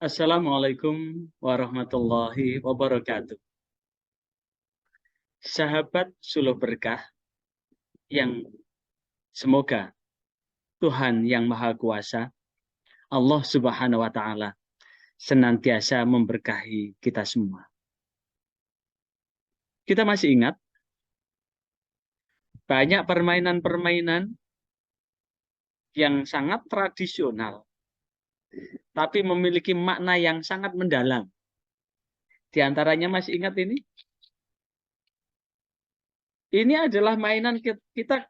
Assalamualaikum warahmatullahi wabarakatuh. Sahabat Suluh Berkah yang semoga Tuhan yang Maha Kuasa, Allah Subhanahu wa Ta'ala, senantiasa memberkahi kita semua. Kita masih ingat banyak permainan-permainan yang sangat tradisional, tapi memiliki makna yang sangat mendalam. Di antaranya masih ingat ini? Ini adalah mainan kita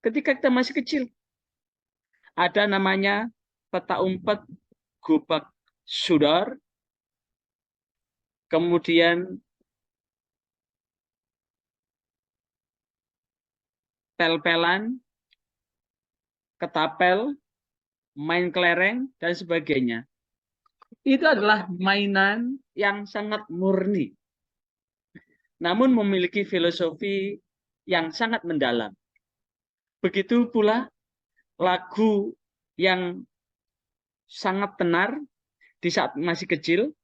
ketika kita masih kecil. Ada namanya peta umpet, gubak sudar, kemudian pel-pelan, ketapel, main kelereng, dan sebagainya. Itu adalah mainan yang sangat murni, namun memiliki filosofi yang sangat mendalam. Begitu pula lagu yang sangat tenar di saat masih kecil,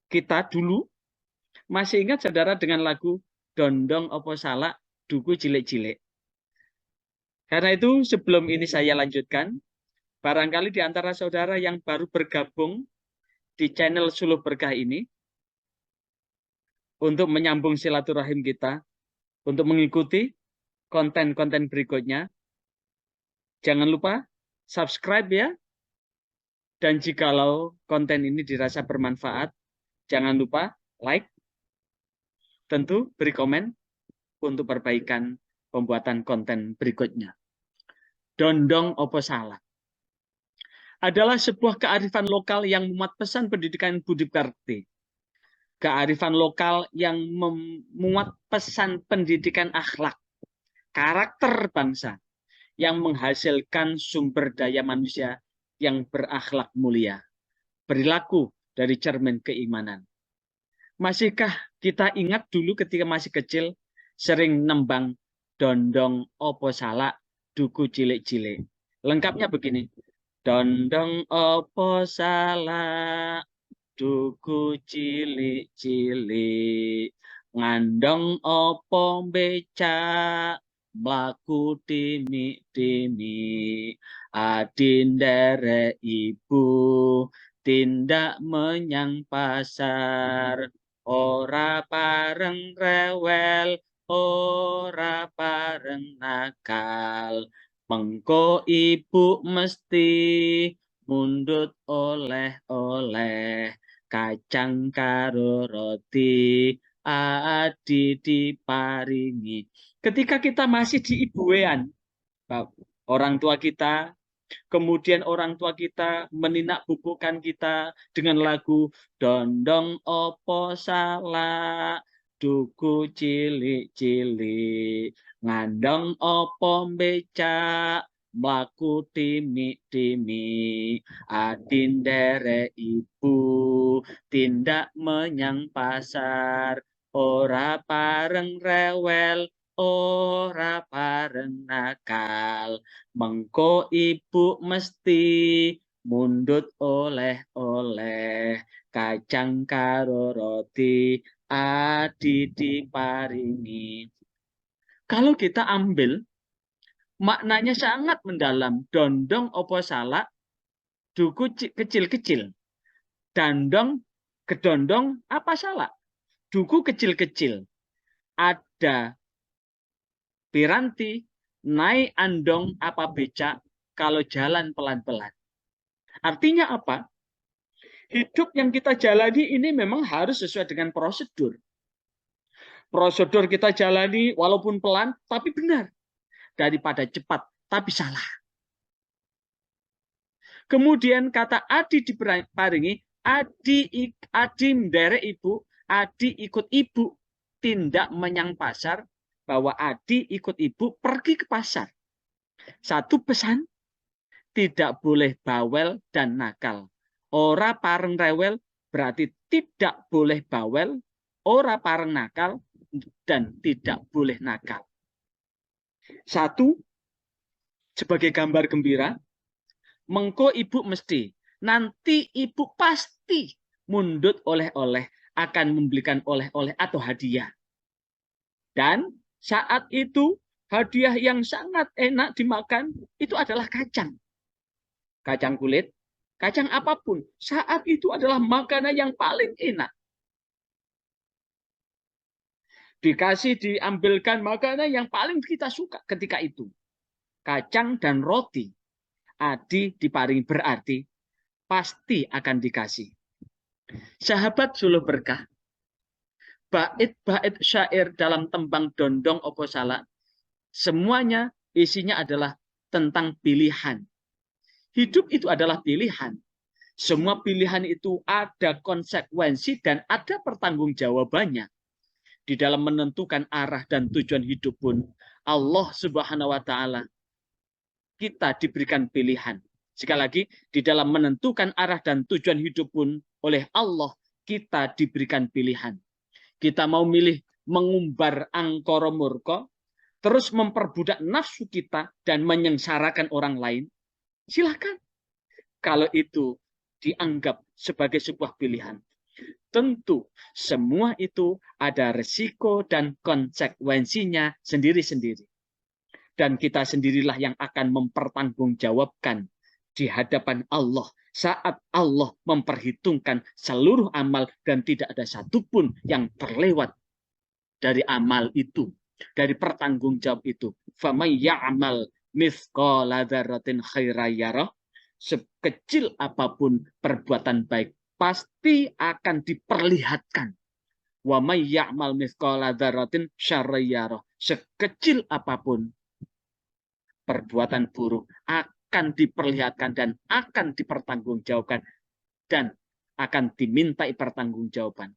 kita dulu masih ingat saudara dengan lagu Dondong Opo Salak Duku Cilik-Cilik. Karena itu sebelum ini saya lanjutkan, barangkali di antara saudara yang baru bergabung di channel Suluh Berkah ini, untuk menyambung silaturahim kita, untuk mengikuti konten-konten berikutnya, jangan lupa subscribe ya. Dan jikalau konten ini dirasa bermanfaat, jangan lupa like, tentu beri komen untuk perbaikan pembuatan konten berikutnya. Dondong Opo Salak adalah sebuah kearifan lokal yang memuat pesan pendidikan budi pekerti. Kearifan lokal yang memuat pesan pendidikan akhlak, karakter bangsa, yang menghasilkan sumber daya manusia yang berakhlak mulia, perilaku dari cermin keimanan. Masihkah kita ingat dulu ketika masih kecil, sering nembang Dondong Opo Salak Duku Cilik-Cilik. Lengkapnya begini. Dondong Opo Salak Duku cilik-cilik, ngandong opo becak, mlaku dimi-dimi, adindere ibu, tindak menyang pasar, ora pareng rewel, ora pareng nakal, mengko ibu mesti mundut oleh-oleh, kacang karo roti adi diparingi. Ketika kita masih di ibuean, orang tua kita, kemudian orang tua kita meninak bubukan kita dengan lagu Dondong Opo Salak Duku Cilik-Cilik, ngandong opo becak, mlaku dimi-dimi, adindere ibu, tindak menyang pasar, ora pareng rewel, ora pareng nakal, mengko ibu mesti mundut oleh-oleh, kacang karo roti adi diparingi. Kalau kita ambil, maknanya sangat mendalam. Dondong opo salak, duku kecil-kecil. Dandong, kedondong, apa salak? Duku kecil-kecil. Ada piranti, naik andong, apa becak, kalau jalan pelan-pelan. Artinya apa? Hidup yang kita jalani ini memang harus sesuai dengan prosedur. Prosedur kita jalani walaupun pelan, tapi benar. Daripada cepat, tapi salah. Kemudian kata adi diparingi, adi menderek ibu, adi ikut ibu, tindak menyang pasar, bahwa adi ikut ibu pergi ke pasar. Satu pesan, tidak boleh bawel dan nakal. Ora pareng rewel berarti tidak boleh bawel, ora pareng nakal, dan tidak boleh nakal. Satu, sebagai gambar gembira, mengko ibu mesti, nanti ibu pasti mundut oleh-oleh, akan membelikan oleh-oleh atau hadiah. Dan saat itu hadiah yang sangat enak dimakan itu adalah kacang. Kacang kulit, kacang apapun. Saat itu adalah makanan yang paling enak. Diambilkan makanan yang paling kita suka ketika itu. Kacang dan roti. Adi diparingi berarti pasti akan dikasih. Sahabat suluh berkah, bait-bait syair dalam tembang dondong opo salah, semuanya isinya adalah tentang pilihan. Hidup itu adalah pilihan. Semua pilihan itu ada konsekuensi dan ada pertanggungjawabannya. Di dalam menentukan arah dan tujuan hidup pun, Allah Subhanahu wa Ta'ala, kita diberikan pilihan. Sekali lagi, di dalam menentukan arah dan tujuan hidup pun, oleh Allah, kita diberikan pilihan. Kita mau milih mengumbar angkara murka, terus memperbudak nafsu kita dan menyengsarakan orang lain, silakan. Kalau itu dianggap sebagai sebuah pilihan. Tentu semua itu ada resiko dan konsekuensinya sendiri-sendiri. Dan kita sendirilah yang akan mempertanggungjawabkan di hadapan Allah saat Allah memperhitungkan seluruh amal dan tidak ada satupun yang terlewat dari amal itu, dari pertanggungjawab itu. Faman ya'mal mithqala dzarratin khairan yarah, sekecil apapun perbuatan baik pasti akan diperlihatkan. Wa may ya'mal mithqala dzarratin syarran yarah, sekecil apapun perbuatan buruk akan diperlihatkan dan akan dipertanggungjawabkan dan akan dimintai pertanggungjawaban.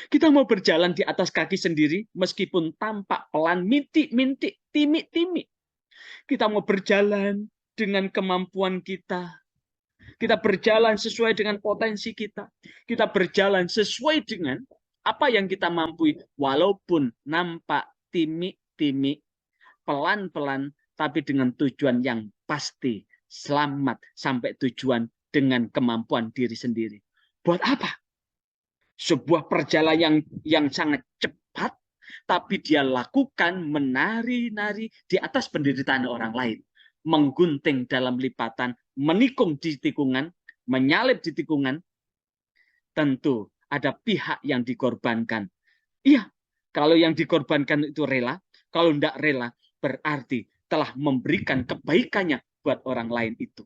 Kita mau berjalan di atas kaki sendiri meskipun tampak pelan, mintik-mintik, timik-timik. Kita mau berjalan dengan kemampuan kita. Kita berjalan sesuai dengan potensi kita. Kita berjalan sesuai dengan apa yang kita mampu, walaupun nampak timik-timik, pelan-pelan, tapi dengan tujuan yang pasti. Selamat sampai tujuan dengan kemampuan diri sendiri. Buat apa? Sebuah perjalanan yang sangat cepat, tapi dia lakukan menari-nari di atas penderitaan orang lain. Menggunting dalam lipatan, menikung di tikungan, menyalip di tikungan, tentu ada pihak yang dikorbankan. Iya, kalau yang dikorbankan itu rela, kalau tidak rela, berarti telah memberikan kebaikannya buat orang lain itu.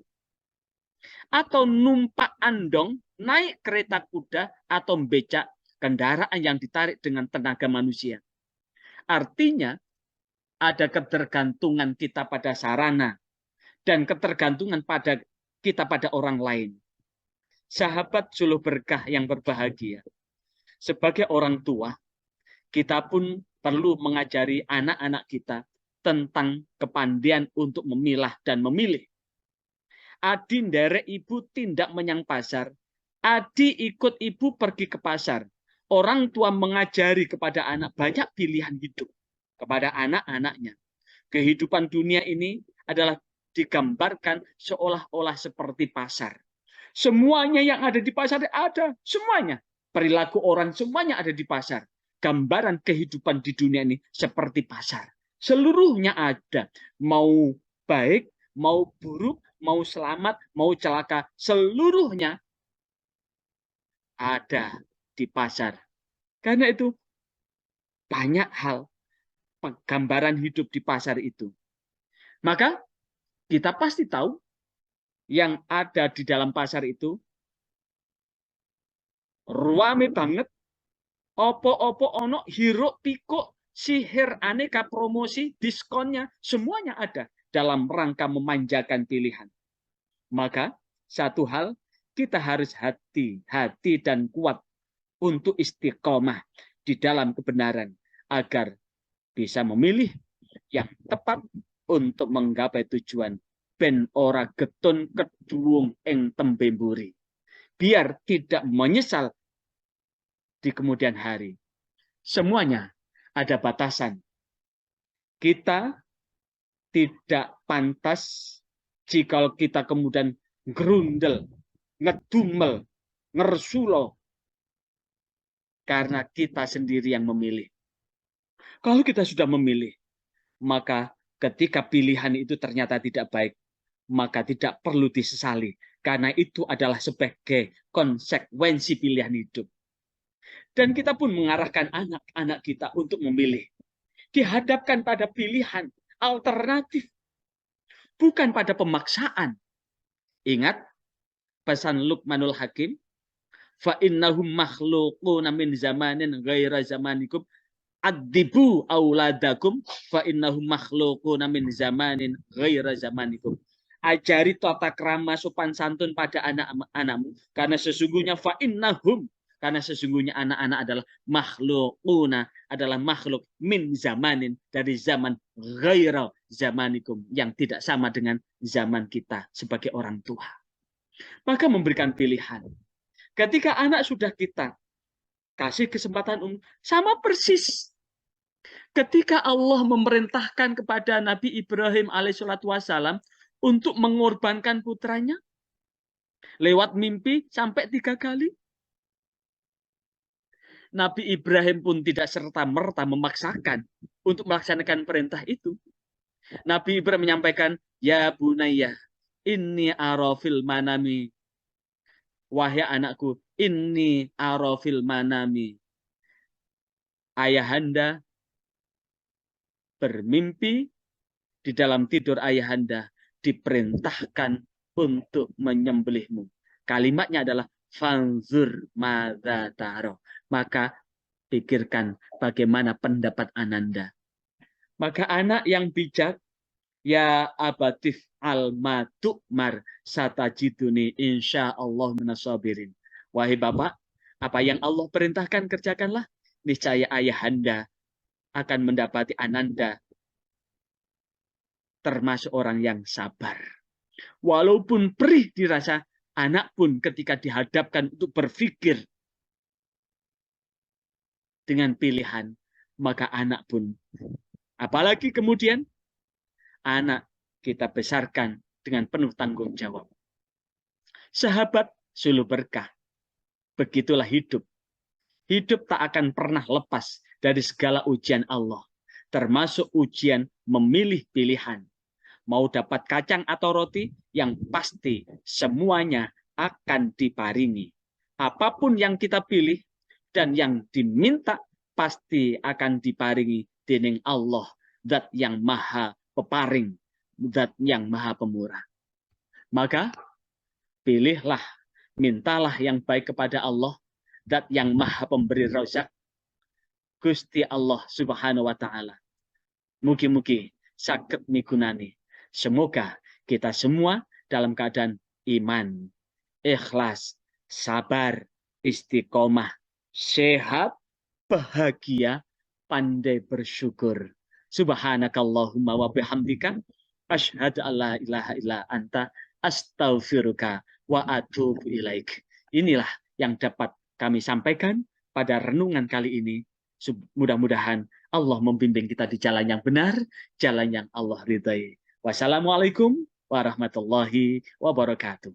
Atau numpak andong, naik kereta kuda, atau becak, kendaraan yang ditarik dengan tenaga manusia. Artinya, ada ketergantungan kita pada sarana, dan ketergantungan kita pada orang lain. Sahabat suluh berkah yang berbahagia, sebagai orang tua, kita pun perlu mengajari anak-anak kita tentang kepandaian untuk memilah dan memilih. Adi nderek ibu tindak menyang pasar. Adi ikut ibu pergi ke pasar. Orang tua mengajari kepada anak banyak pilihan hidup kepada anak-anaknya. Kehidupan dunia ini adalah digambarkan seolah-olah seperti pasar. Semuanya yang ada di pasar ada, semuanya. Perilaku orang semuanya ada di pasar. Gambaran kehidupan di dunia ini seperti pasar. Seluruhnya ada. Mau baik, mau buruk, mau selamat, mau celaka, seluruhnya ada di pasar. Karena itu banyak hal gambaran hidup di pasar itu. Maka kita pasti tahu yang ada di dalam pasar itu ruame banget, opo-opo ono, hiruk pikuk, sihir aneka promosi, diskonnya, semuanya ada dalam rangka memanjakan pilihan. Maka satu hal, kita harus hati-hati dan kuat untuk istiqomah di dalam kebenaran agar bisa memilih yang tepat untuk menggapai tujuan. Ben ora getun keduung ing tembe mburi. Biar tidak menyesal di kemudian hari. Semuanya ada batasan. Kita tidak pantas jika kita kemudian gerundel, ngedumel, ngersulo karena kita sendiri yang memilih. Kalau kita sudah memilih, maka ketika pilihan itu ternyata tidak baik, maka tidak perlu disesali. Karena itu adalah sebagai konsekuensi pilihan hidup. Dan kita pun mengarahkan anak-anak kita untuk memilih. Dihadapkan pada pilihan alternatif, bukan pada pemaksaan. Ingat pesan Luqmanul Hakim, fa innahum makhluquna min zamanin ghaira zamanikum adibu auladakum fa innahum makhluquna min zamanin ghaira zamanikum. Ajari tata krama sopan santun pada anak-anakmu karena sesungguhnya fa innahum, karena sesungguhnya anak-anak adalah makhluquna, adalah makhluk min zamanin, dari zaman ghaira zamanikum, yang tidak sama dengan zaman kita sebagai orang tua. Maka memberikan pilihan. Ketika anak sudah kita kasih kesempatan sama persis ketika Allah memerintahkan kepada Nabi Ibrahim alaihissalam untuk mengorbankan putranya lewat mimpi sampai 3 kali. Nabi Ibrahim pun tidak serta-merta memaksakan untuk melaksanakan perintah itu. Nabi Ibrahim menyampaikan, ya bunayya, inni arafil manami. Wahai anakku, inni arafil manami. Ayahanda bermimpi, di dalam tidur ayahanda diperintahkan untuk menyembelihmu. Kalimatnya adalah fanzur madza taro. Maka pikirkan bagaimana pendapat ananda. Maka anak yang bijak, ya abatif al-matu'mar satajiduni insyaallah minasabirin. Wahai bapak, apa yang Allah perintahkan kerjakanlah, niscaya ayahanda akan mendapati ananda termasuk orang yang sabar. Walaupun perih dirasa, anak pun ketika dihadapkan untuk berpikir dengan pilihan, maka anak pun, apalagi kemudian anak kita besarkan dengan penuh tanggung jawab. Sahabat suluh berkah. Begitulah hidup. Hidup tak akan pernah lepas dari segala ujian Allah, termasuk ujian memilih pilihan. Mau dapat kacang atau roti, yang pasti semuanya akan diparingi. Apapun yang kita pilih dan yang diminta pasti akan diparingi dening Allah, Zat yang maha peparing, Zat yang maha pemurah. Maka pilihlah, mintalah yang baik kepada Allah, Zat yang maha pemberi rozak, Gusti Allah Subhanahu wa Ta'ala. Mugi-mugi saged migunani. Semoga kita semua dalam keadaan iman, ikhlas, sabar, istiqomah, sehat, bahagia, pandai bersyukur. Subhanakallahumma wa bihamdika asyhadu an la ilaha illa anta astaghfiruka wa atubu ilaik. Inilah yang dapat kami sampaikan pada renungan kali ini. Mudah-mudahan Allah membimbing kita di jalan yang benar, jalan yang Allah ridhai. Wassalamualaikum warahmatullahi wabarakatuh.